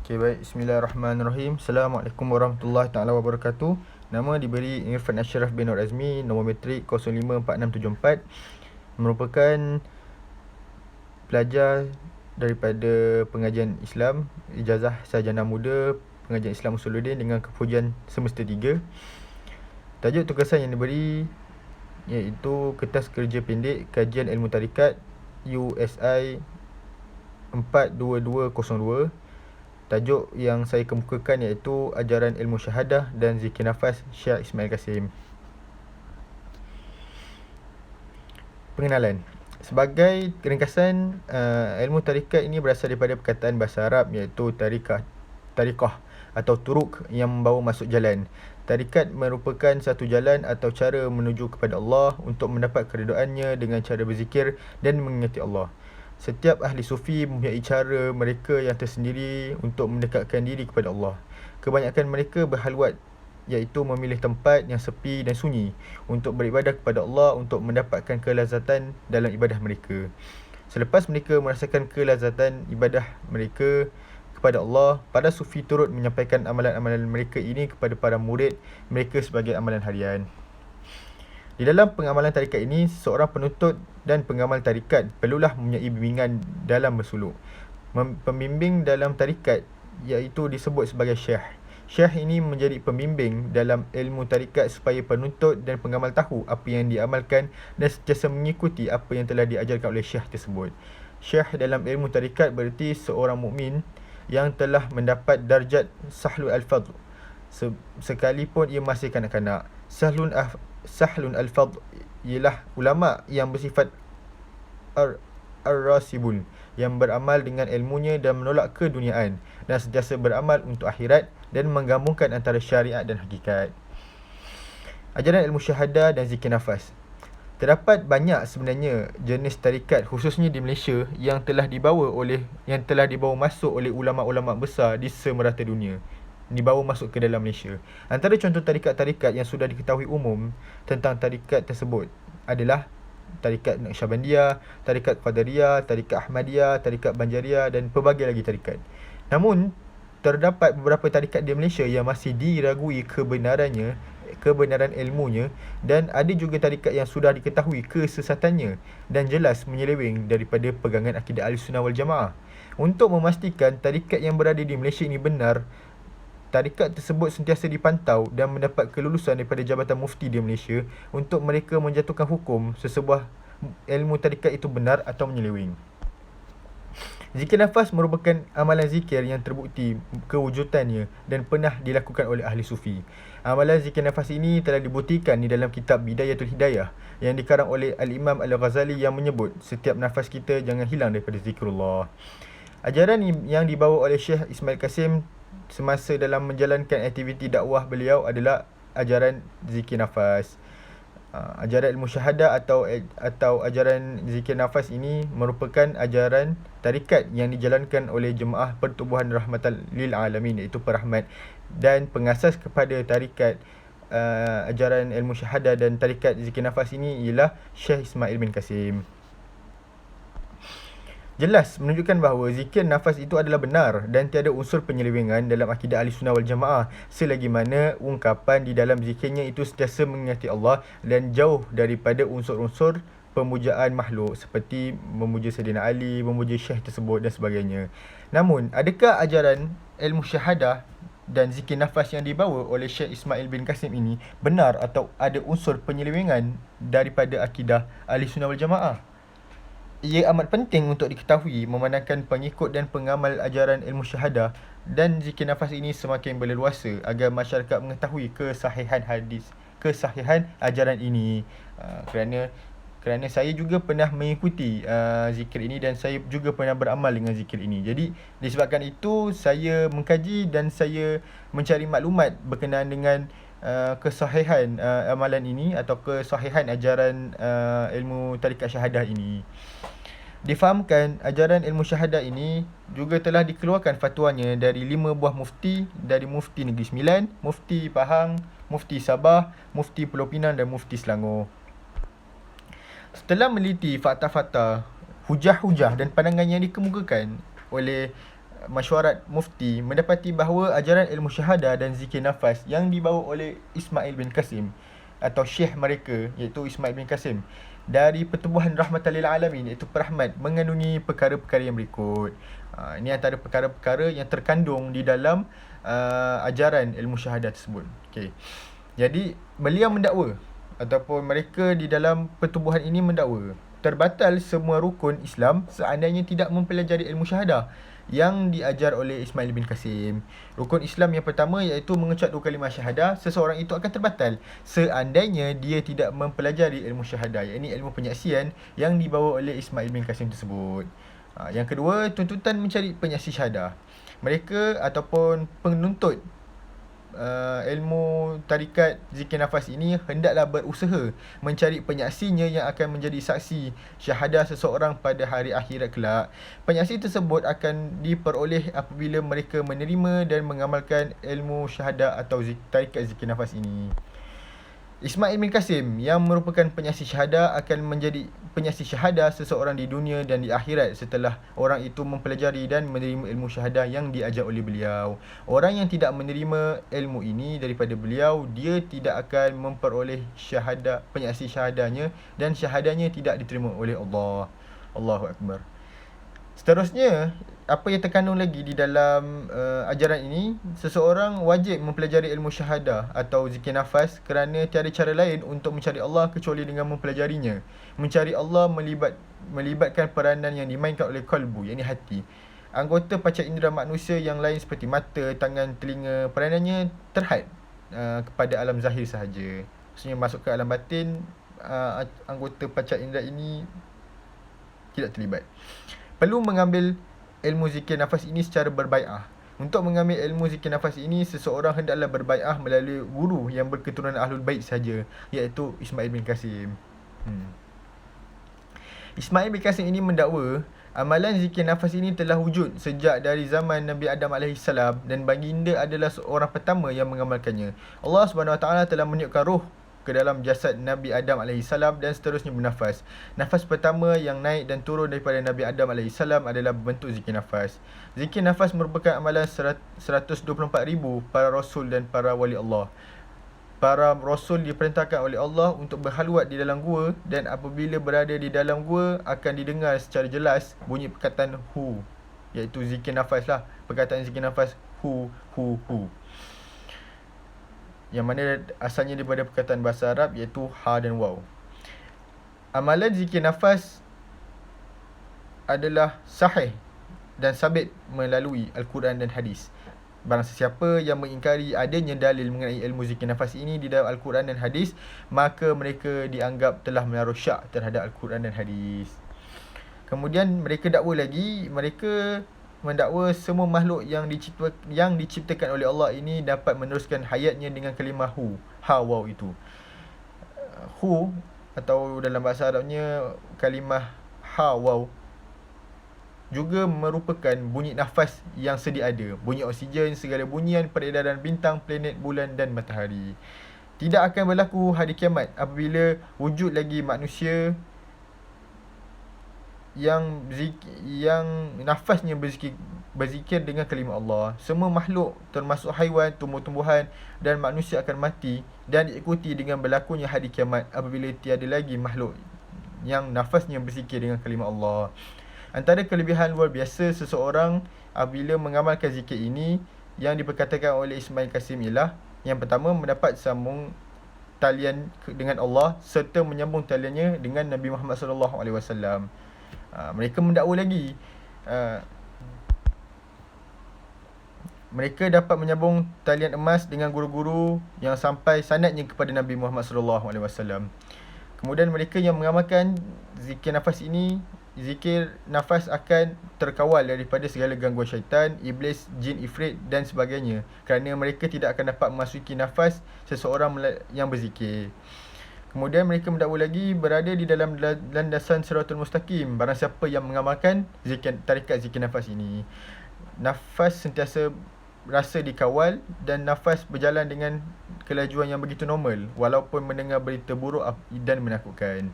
Okay, baik. Bismillahirrahmanirrahim. Assalamualaikum warahmatullahi taala wabarakatuh. Nama diberi Irfan Ashraf bin Nur Azmi, nombor metrik 054674. Merupakan pelajar daripada pengajian Islam, ijazah sarjana muda pengajian Islam Usuluddin dengan kepujian semester 3. Tajuk tugasan yang diberi iaitu Kertas Kerja Pendek Kajian Ilmu Tarikat USI 42202. Tajuk yang saya kemukakan iaitu Ajaran Ilmu Syahadah dan Zikir Nafas Syekh Ismail Kasim. Pengenalan. Sebagai ringkasan, ilmu tarikat ini berasal daripada perkataan bahasa Arab iaitu tarikah atau turuk yang membawa masuk jalan. Tarikat merupakan satu jalan atau cara menuju kepada Allah untuk mendapat keridaan-Nya dengan cara berzikir dan mengingati Allah. Setiap ahli sufi mempunyai cara mereka yang tersendiri untuk mendekatkan diri kepada Allah. Kebanyakan mereka berhalwat, iaitu memilih tempat yang sepi dan sunyi untuk beribadah kepada Allah untuk mendapatkan kelazatan dalam ibadah mereka. Selepas mereka merasakan kelazatan ibadah mereka kepada Allah, para sufi turut menyampaikan amalan-amalan mereka ini kepada para murid mereka sebagai amalan harian. Di dalam pengamalan tarikat ini, seorang penuntut dan pengamal tarikat perlulah mempunyai bimbingan dalam bersuluk. Pembimbing dalam tarikat iaitu disebut sebagai syekh. Syekh ini menjadi pembimbing dalam ilmu tarikat supaya penuntut dan pengamal tahu apa yang diamalkan dan sentiasa mengikuti apa yang telah diajarkan oleh syekh tersebut. Syekh dalam ilmu tarikat bererti seorang mukmin yang telah mendapat darjat sahlul al-fadl sekalipun ia masih kanak-kanak. Sahlun al-fadl ialah ulama yang bersifat ar-rasibun, yang beramal dengan ilmunya dan menolak keduniaan dan sentiasa beramal untuk akhirat dan menggabungkan antara syariat dan hakikat. Ajaran ilmu syahadah dan zikir nafas. Terdapat banyak sebenarnya jenis tarikat khususnya di Malaysia yang telah dibawa masuk oleh ulama-ulama besar di semerata dunia, dibawa masuk ke dalam Malaysia. Antara contoh tarikat-tarikat yang sudah diketahui umum tentang tarikat tersebut adalah tarikat Naqsyabandiyah, tarikat Qadariyah, tarikat Ahmadiyah, tarikat Banjariyah dan pelbagai lagi tarikat. Namun, terdapat beberapa tarikat di Malaysia yang masih diragui kebenaran ilmunya, dan ada juga tarikat yang sudah diketahui kesesatannya dan jelas menyeleweng daripada pegangan akidah Ahlussunnah wal Jamaah. Untuk memastikan tarikat yang berada di Malaysia ini benar, tarikat tersebut sentiasa dipantau dan mendapat kelulusan daripada Jabatan Mufti di Malaysia untuk mereka menjatuhkan hukum sesebuah ilmu tarikat itu benar atau menyeleweng. Zikir nafas merupakan amalan zikir yang terbukti kewujudannya dan pernah dilakukan oleh ahli sufi. Amalan zikir nafas ini telah dibuktikan di dalam kitab Bidayatul Hidayah yang dikarang oleh Al-Imam Al-Ghazali yang menyebut setiap nafas kita jangan hilang daripada zikrullah. Ajaran yang dibawa oleh Syekh Ismail Kasim semasa dalam menjalankan aktiviti dakwah beliau adalah ajaran zikir nafas. Ajaran ilmu syahadah atau ajaran zikir nafas ini merupakan ajaran tarikat yang dijalankan oleh Jemaah Pertubuhan Rahmatan lil Alamin, iaitu Perahmat, dan pengasas kepada tarikat ajaran ilmu syahadah dan tarikat zikir nafas ini ialah Syekh Ismail bin Kasim. Jelas menunjukkan bahawa zikir nafas itu adalah benar dan tiada unsur penyelewengan dalam akidah Ahlussunnah wal Jamaah, selagi mana ungkapan di dalam zikirnya itu sentiasa mengingati Allah dan jauh daripada unsur-unsur pemujaan makhluk seperti memuja Sayyidina Ali, memuja syekh tersebut dan sebagainya. Namun, adakah ajaran ilmu syahadah dan zikir nafas yang dibawa oleh Syekh Ismail bin Kasim ini benar atau ada unsur penyelewengan daripada akidah Ahlussunnah wal Jamaah? Ia amat penting untuk diketahui memandangkan pengikut dan pengamal ajaran ilmu syahadah dan zikir nafas ini semakin berleluasa agar masyarakat mengetahui kesahihan ajaran ini. Kerana saya juga pernah mengikuti zikir ini dan saya juga pernah beramal dengan zikir ini. Jadi disebabkan itu saya mengkaji dan saya mencari maklumat berkenaan dengan kesahihan amalan ini atau kesahihan ajaran ilmu tarikat syahadah ini. Difahamkan ajaran ilmu syahadah ini juga telah dikeluarkan fatwanya dari 5 buah mufti, dari Mufti Negeri Sembilan, Mufti Pahang, Mufti Sabah, Mufti Pulau Pinang dan Mufti Selangor. Setelah meneliti fakta-fakta, hujah-hujah dan pandangan yang dikemukakan oleh Mesyuarat Mufti mendapati bahawa ajaran ilmu syahadah dan zikir nafas yang dibawa oleh Ismail bin Qasim atau syekh mereka iaitu Ismail bin Qasim dari Pertubuhan Rahmatan lil Alamin iaitu Perahmat mengandungi perkara-perkara yang berikut. Ini antara perkara-perkara yang terkandung di dalam ajaran ilmu syahadah tersebut. Okey. Jadi beliau mendakwa ataupun mereka di dalam pertubuhan ini mendakwa terbatal semua rukun Islam seandainya tidak mempelajari ilmu syahadah yang diajar oleh Ismail bin Qasim. Rukun Islam yang pertama iaitu mengucap 2 kalimah syahadah, seseorang itu akan terbatal seandainya dia tidak mempelajari ilmu syahadah, iaitu ilmu penyaksian yang dibawa oleh Ismail bin Qasim tersebut. Yang kedua, tuntutan mencari penyaksi syahadah. Mereka ataupun penuntut ilmu tarikat zikir nafas ini hendaklah berusaha mencari penyaksinya yang akan menjadi saksi syahadah seseorang pada hari akhirat kelak. Penyaksi tersebut akan diperoleh apabila mereka menerima dan mengamalkan ilmu syahadah atau tarikat zikir nafas ini. Ismail bin Qasim yang merupakan penyaksi syahadah akan menjadi penyaksi syahadah seseorang di dunia dan di akhirat setelah orang itu mempelajari dan menerima ilmu syahadah yang diajar oleh beliau. Orang yang tidak menerima ilmu ini daripada beliau, dia tidak akan memperoleh syahadah, penyaksi syahadahnya, dan syahadahnya tidak diterima oleh Allah. Allahu Akbar. Seterusnya, apa yang terkandung lagi di dalam ajaran ini, seseorang wajib mempelajari ilmu syahadah atau zikir nafas kerana tiada cara lain untuk mencari Allah kecuali dengan mempelajarinya. Mencari Allah melibatkan peranan yang dimainkan oleh kalbu, iaitu hati. Anggota panca indera manusia yang lain seperti mata, tangan, telinga, peranannya terhad kepada alam zahir sahaja. Maksudnya masuk ke alam batin, anggota panca indera ini tidak terlibat. Perlu mengambil ilmu zikir nafas ini secara berbai'ah. Untuk mengambil ilmu zikir nafas ini, seseorang hendaklah berbai'ah melalui guru yang berketurunan Ahlul Bait saja, iaitu Ismail bin Qasim. Ismail bin Qasim ini mendakwa amalan zikir nafas ini telah wujud sejak dari zaman Nabi Adam AS dan baginda adalah seorang pertama yang mengamalkannya. Allah SWT telah meniupkan roh ke dalam jasad Nabi Adam AS dan seterusnya bernafas. Nafas pertama yang naik dan turun daripada Nabi Adam AS adalah berbentuk zikir nafas. Zikir nafas merupakan amalan 124,000 para rasul dan para wali Allah. Para rasul diperintahkan oleh Allah untuk berhalwat di dalam gua, dan apabila berada di dalam gua akan didengar secara jelas bunyi perkataan hu, iaitu zikir nafas lah. Perkataan zikir nafas hu, yang mana asalnya daripada perkataan bahasa Arab iaitu ha dan waw. Amalan zikir nafas adalah sahih dan sabit melalui Al-Quran dan hadis. Barang sesiapa yang mengingkari adanya dalil mengenai ilmu zikir nafas ini di dalam Al-Quran dan hadis, maka mereka dianggap telah menaruh syak terhadap Al-Quran dan hadis. Kemudian mereka dakwa lagi, mereka mendakwa semua makhluk yang diciptakan oleh Allah ini dapat meneruskan hayatnya dengan kalimah hu, ha waw itu. Hu atau dalam bahasa Arabnya kalimah ha waw juga merupakan bunyi nafas yang sedia ada, bunyi oksigen, segala bunyian peredaran bintang, planet, bulan dan matahari. Tidak akan berlaku hari kiamat apabila wujud lagi manusia yang nafasnya berzikir dengan kalimah Allah. Semua makhluk termasuk haiwan, tumbuh-tumbuhan dan manusia akan mati dan diikuti dengan berlakunya hari kiamat apabila tiada lagi makhluk yang nafasnya berzikir dengan kalimah Allah. Antara kelebihan luar biasa seseorang apabila mengamalkan zikir ini yang diperkatakan oleh Ismail Qasim ialah, yang pertama, mendapat sambung talian dengan Allah serta menyambung taliannya dengan Nabi Muhammad SAW. Mereka mendakwa lagi mereka dapat menyambung talian emas dengan guru-guru yang sampai sanadnya kepada Nabi Muhammad SAW. Kemudian mereka yang mengamalkan zikir nafas ini, zikir nafas akan terkawal daripada segala gangguan syaitan, iblis, jin, ifrit dan sebagainya, kerana mereka tidak akan dapat memasuki nafas seseorang yang berzikir. Kemudian mereka mendakwa lagi berada di dalam landasan Siratul Mustaqim barang siapa yang mengamalkan tarikat zikir nafas ini. Nafas sentiasa rasa dikawal dan nafas berjalan dengan kelajuan yang begitu normal walaupun mendengar berita buruk dan menakutkan.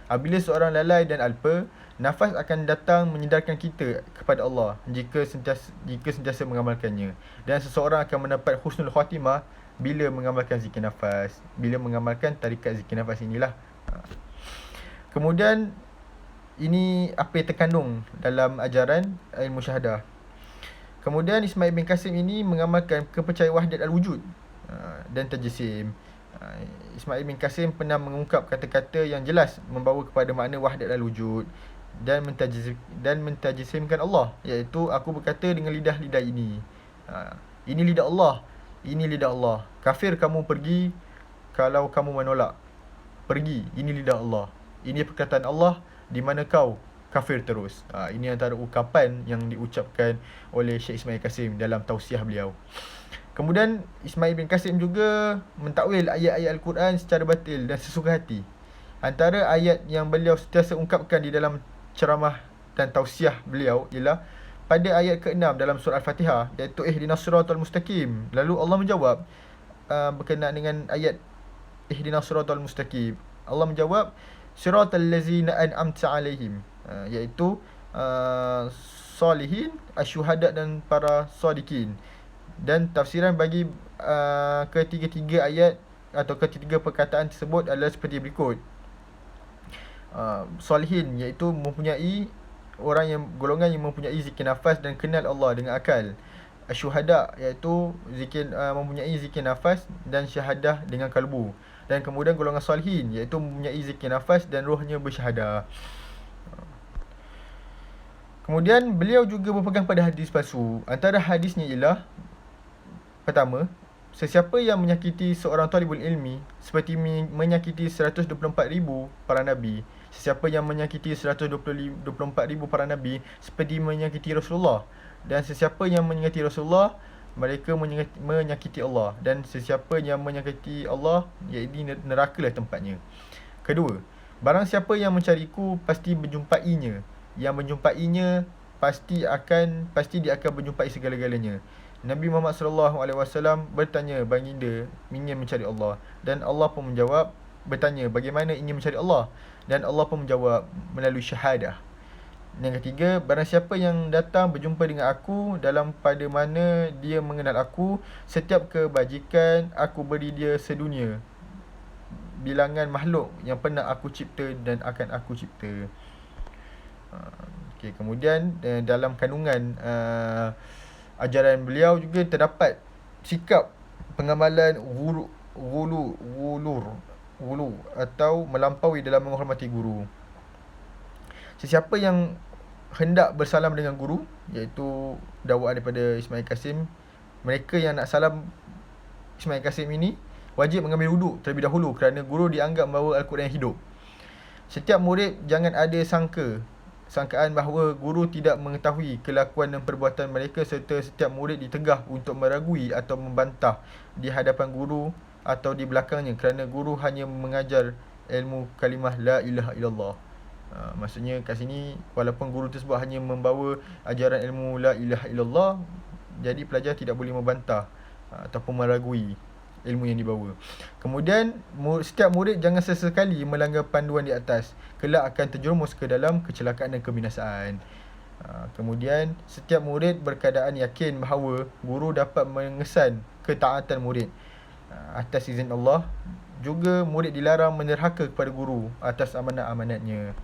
Apabila seorang lalai dan alpa, nafas akan datang menyedarkan kita kepada Allah jika sentiasa mengamalkannya. Dan seseorang akan mendapat husnul khatimah bila mengamalkan zikir nafas, bila mengamalkan tarikat zikir nafas inilah. Kemudian ini apa yang terkandung dalam ajaran ilmu syahadah. Kemudian Ismail bin Qasim ini mengamalkan kepercayaan wahdat al-wujud dan tajsim. Ismail bin Qasim pernah mengungkap kata-kata yang jelas membawa kepada makna wahdat al-wujud dan mentajsimkan Allah, iaitu aku berkata dengan lidah-lidah ini. Ini lidah Allah, ini lidah Allah. Kafir kamu pergi kalau kamu menolak. Pergi, ini lidah Allah. Ini perkataan Allah di mana kau kafir terus. Ini antara ungkapan yang diucapkan oleh Syekh Ismail Qasim dalam tausiah beliau. Kemudian Ismail bin Qasim juga mentakwil ayat-ayat Al-Quran secara batil dan sesuka hati. Antara ayat yang beliau sentiasa ungkapkan di dalam ceramah dan tausiah beliau ialah pada ayat ke-6 dalam surah Al-Fatihah, iaitu ihdinas siratal mustaqim. Lalu Allah menjawab berkenaan dengan ayat ihdinas siratal mustaqim. Allah menjawab siratal ladzina an'amta alaihim, iaitu salihin, asyuhada dan para sadiqin. Dan tafsiran bagi ketiga-tiga ayat atau ketiga perkataan tersebut adalah seperti berikut. Salihin iaitu mempunyai orang yang golongan yang mempunyai zikir nafas dan kenal Allah dengan akal. Asyuhada iaitu mempunyai zikir nafas dan syahadah dengan kalbu. Dan kemudian golongan salihin iaitu mempunyai zikir nafas dan rohnya bersyahadah. Kemudian beliau juga berpegang pada hadis palsu. Antara hadisnya ialah, pertama, sesiapa yang menyakiti seorang talibul ilmi seperti menyakiti 124,000 para nabi. Sesiapa yang menyakiti 124,000 para nabi seperti menyakiti Rasulullah. Dan sesiapa yang menyakiti Rasulullah, mereka menyakiti Allah. Dan sesiapa yang menyakiti Allah, iaitu nerakalah tempatnya. Kedua, barang siapa yang mencariku pasti berjumpainya. Yang berjumpainya pasti dia akan berjumpai segala-galanya. Nabi Muhammad SAW bertanya baginda ingin mencari Allah, dan Allah pun menjawab, bertanya bagaimana ingin mencari Allah, dan Allah pun menjawab melalui syahadah. Yang ketiga, barang siapa yang datang berjumpa dengan aku dalam pada mana dia mengenal aku, setiap kebajikan aku beri dia sedunia bilangan makhluk yang pernah aku cipta dan akan aku cipta. Kemudian dalam kandungan ajaran beliau juga terdapat sikap pengamalan ghulu atau melampaui dalam menghormati guru. Sesiapa yang hendak bersalam dengan guru, iaitu dakwaan daripada Ismail Qasim, mereka yang nak salam Ismail Qasim ini wajib mengambil wuduk terlebih dahulu kerana guru dianggap membawa Al-Quran yang hidup. Setiap murid jangan ada sangkaan bahawa guru tidak mengetahui kelakuan dan perbuatan mereka, serta setiap murid ditegah untuk meragui atau membantah di hadapan guru atau di belakangnya kerana guru hanya mengajar ilmu kalimah la ilaha illallah. Maksudnya kat sini walaupun guru tersebut hanya membawa ajaran ilmu la ilaha illallah, jadi pelajar tidak boleh membantah ataupun meragui ilmu yang dibawa. Kemudian setiap murid jangan sesekali melanggar panduan di atas, kelak akan terjerumus ke dalam kecelakaan dan kebinasaan. Kemudian setiap murid berkeadaan yakin bahawa guru dapat mengesan ketaatan murid atas izin Allah. Juga murid dilarang menerhaka kepada guru atas amanat-amanatnya.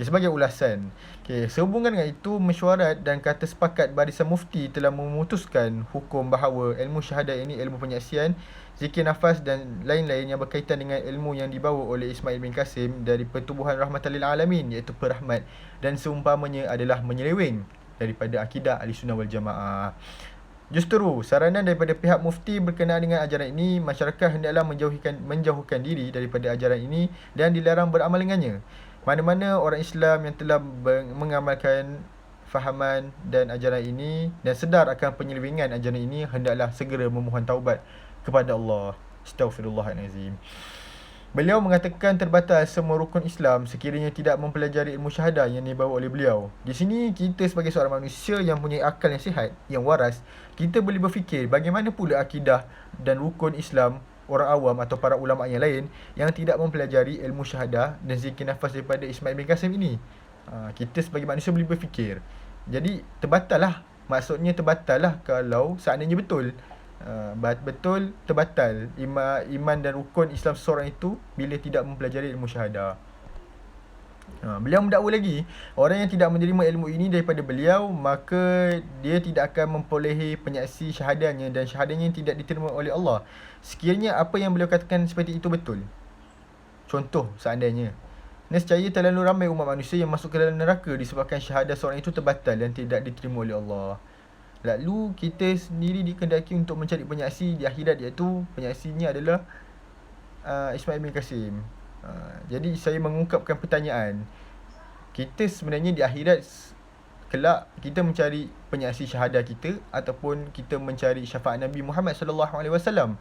Sebagai ulasan, sehubungan dengan itu, mesyuarat dan kata sepakat Barisan Mufti telah memutuskan hukum bahawa ilmu syahadah ini ilmu penyaksian, zikir nafas dan lain-lain yang berkaitan dengan ilmu yang dibawa oleh Ismail bin Qasim dari pertubuhan rahmatan lil alamin, iaitu perahmat, dan seumpamanya adalah menyeleweng daripada akidah Ahlussunnah wal Jamaah. Justru saranan daripada pihak mufti berkenaan dengan ajaran ini, masyarakat hendaklah menjauhkan diri daripada ajaran ini dan dilarang beramal dengannya. Mana-mana orang Islam yang telah mengamalkan fahaman dan ajaran ini dan sedar akan penyelewengan ajaran ini, hendaklah segera memohon taubat kepada Allah. Astaghfirullahalazim. Beliau mengatakan terbatas semua rukun Islam sekiranya tidak mempelajari ilmu syahadah yang dibawa oleh beliau. Di sini kita sebagai seorang manusia yang punya akal yang sihat, yang waras, kita boleh berfikir bagaimana pula akidah dan rukun Islam orang awam atau para ulama yang lain yang tidak mempelajari ilmu syahadah dan zikir nafas daripada Ismail bin Qasim ini. Kita sebagai manusia boleh berfikir. Jadi terbatal lah. Maksudnya terbatal lah kalau seandainya betul. Betul terbatal iman dan rukun Islam seseorang itu bila tidak mempelajari ilmu syahadah. Beliau mendakwa lagi, orang yang tidak menerima ilmu ini daripada beliau, maka dia tidak akan memperolehi penyaksi syahadanya dan syahadanya tidak diterima oleh Allah. Sekiranya apa yang beliau katakan seperti itu betul. Contoh seandainya, nescaya terlalu ramai umat manusia yang masuk ke dalam neraka disebabkan syahadah seorang itu terbatal dan tidak diterima oleh Allah. Lalu kita sendiri dikehendaki untuk mencari penyaksi di akhirat, iaitu penyaksinya adalah Ismail bin Qasim. Jadi saya mengungkapkan pertanyaan, kita sebenarnya di akhirat kelak kita mencari penyaksi syahadah kita ataupun kita mencari syafaat Nabi Muhammad SAW.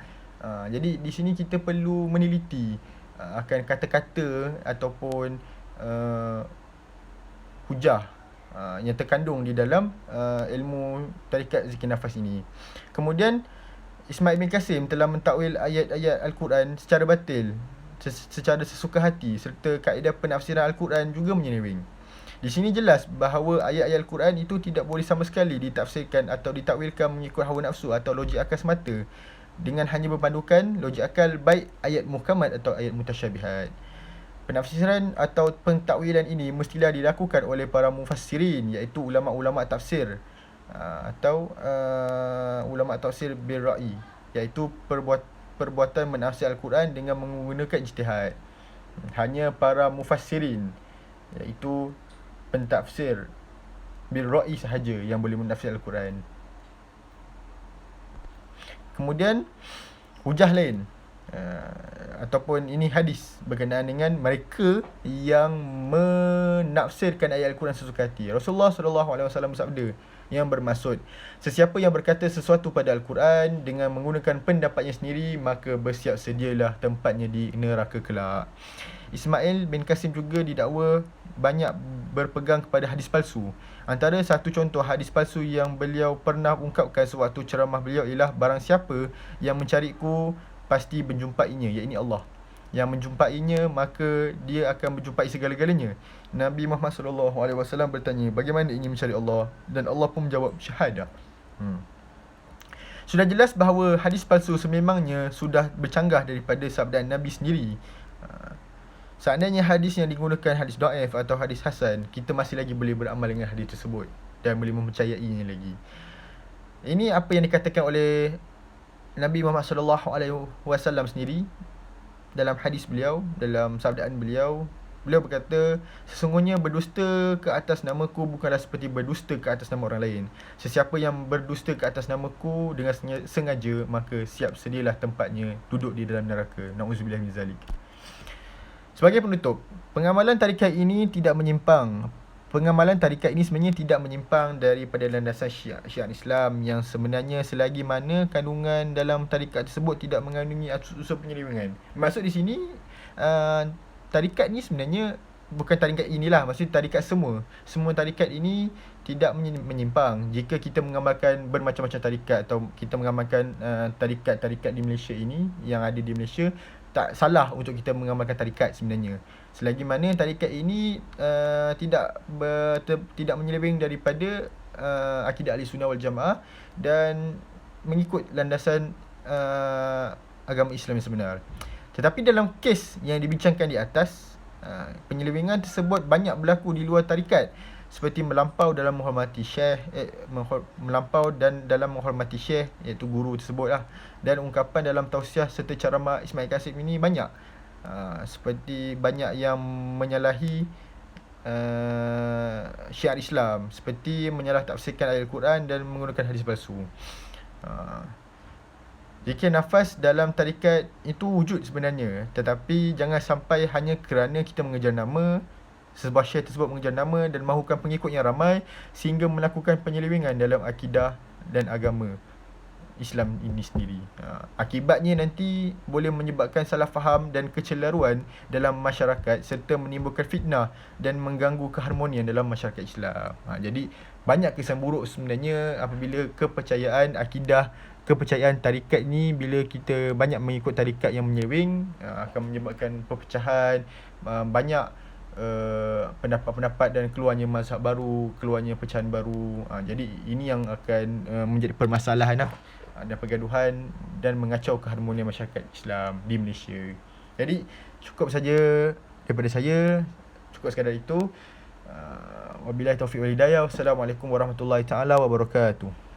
Jadi di sini kita perlu meneliti akan kata-kata ataupun hujah yang terkandung di dalam ilmu tarikat zikir nafas ini. Kemudian Ismail bin Qasim telah mentakwil ayat-ayat Al-Quran secara batil, secara sesuka hati, serta kaedah penafsiran Al-Quran juga menyeleweng. Di sini jelas bahawa ayat-ayat Al-Quran itu tidak boleh sama sekali ditafsirkan atau ditakwilkan mengikut hawa nafsu atau logik akal semata, dengan hanya berpandukan logik akal, baik ayat muhkamat atau ayat mutasyabihat. Penafsiran atau pentakwilan ini mestilah dilakukan oleh para mufassirin, iaitu ulama-ulama tafsir atau ulama tafsir bil ra'i, iaitu perbuatan menafsir Al-Quran dengan menggunakan ijtihad. Hanya para mufassirin, iaitu pentafsir bil ra'i sahaja yang boleh menafsir Al-Quran. Kemudian hujah lain ataupun ini hadis berkenaan dengan mereka yang menafsirkan ayat Al-Quran sesuka hati. Rasulullah SAW bersabda yang bermaksud, sesiapa yang berkata sesuatu pada Al-Quran dengan menggunakan pendapatnya sendiri, maka bersiap sedialah tempatnya di neraka kelak. Ismail bin Qasim juga didakwa banyak berpegang kepada hadis palsu. Antara satu contoh hadis palsu yang beliau pernah ungkapkan sewaktu ceramah beliau ialah, barang siapa yang mencariku pasti menjumpainya, iaitu Allah. Yang menjumpainya, maka dia akan menjumpai segala-galanya. Nabi Muhammad SAW bertanya, bagaimana ingin mencari Allah? Dan Allah pun menjawab, syahadah. Sudah jelas bahawa hadis palsu sememangnya sudah bercanggah daripada sabdaan Nabi sendiri. Seandainya hadis yang digunakan hadis dhaif atau hadis hasan, kita masih lagi boleh beramal dengan hadis tersebut dan boleh mempercayainya lagi. Ini apa yang dikatakan oleh Nabi Muhammad SAW sendiri dalam hadis beliau, dalam sabdaan beliau. Beliau berkata, sesungguhnya berdusta ke atas namaku bukanlah seperti berdusta ke atas nama orang lain. Sesiapa yang berdusta ke atas namaku dengan sengaja, maka siap sedialah tempatnya duduk di dalam neraka. Na'udzubillah min zalik. Sebagai penutup, pengamalan tarikat ini tidak menyimpang. Pengamalan tarikat ini sebenarnya tidak menyimpang daripada landasan syiar Islam yang sebenarnya selagi mana kandungan dalam tarikat tersebut tidak mengandungi unsur penyelewengan. Maksud di sini, tarikat ni sebenarnya bukan tarikat inilah, maksudnya tarikat semua. Semua tarikat ini tidak menyimpang. Jika kita mengamalkan bermacam-macam tarikat atau kita mengamalkan tarikat-tarikat di Malaysia ini, yang ada di Malaysia, tak salah untuk kita mengamalkan tarikat sebenarnya. Selagi mana tarikat ini tidak menyeleweng daripada akidah Ahli Sunnah wal Jamaah dan mengikut landasan agama Islam yang sebenar. Tetapi dalam kes yang dibincangkan di atas, penyelewengan tersebut banyak berlaku di luar tarikat, seperti melampau dalam menghormati syekh, melampau dan dalam menghormati syekh, iaitu guru tersebut lah. Dan ungkapan dalam tausiah serta ceramah Ismail Qasim ini banyak, seperti banyak yang menyalahi syiar Islam, seperti menyalah tafsirkan ayat Al-Quran dan menggunakan hadis palsu. Zikir nafas dalam tarikat itu wujud sebenarnya, tetapi jangan sampai hanya kerana kita mengejar nama, sebuah syekh tersebut mengejar nama dan mahukan pengikut yang ramai sehingga melakukan penyelewengan dalam akidah dan agama Islam ini sendiri. Akibatnya nanti boleh menyebabkan salah faham dan kecelaruan dalam masyarakat serta menimbulkan fitnah dan mengganggu keharmonian dalam masyarakat Islam. Jadi banyak kesan buruk sebenarnya apabila kepercayaan akidah kepercayaan tarikat ni, bila kita banyak mengikut tarikat yang menyeleweng, akan menyebabkan perpecahan, banyak pendapat-pendapat dan keluarnya mazhab baru, keluarnya pecahan baru. Jadi ini yang akan menjadi permasalahan dan pergaduhan dan mengacau keharmonian masyarakat Islam di Malaysia. Jadi cukup saja daripada saya, cukup sekadar itu. Wabillahi taufiq wal hidayah. Wassalamualaikum warahmatullahi taala wabarakatuh.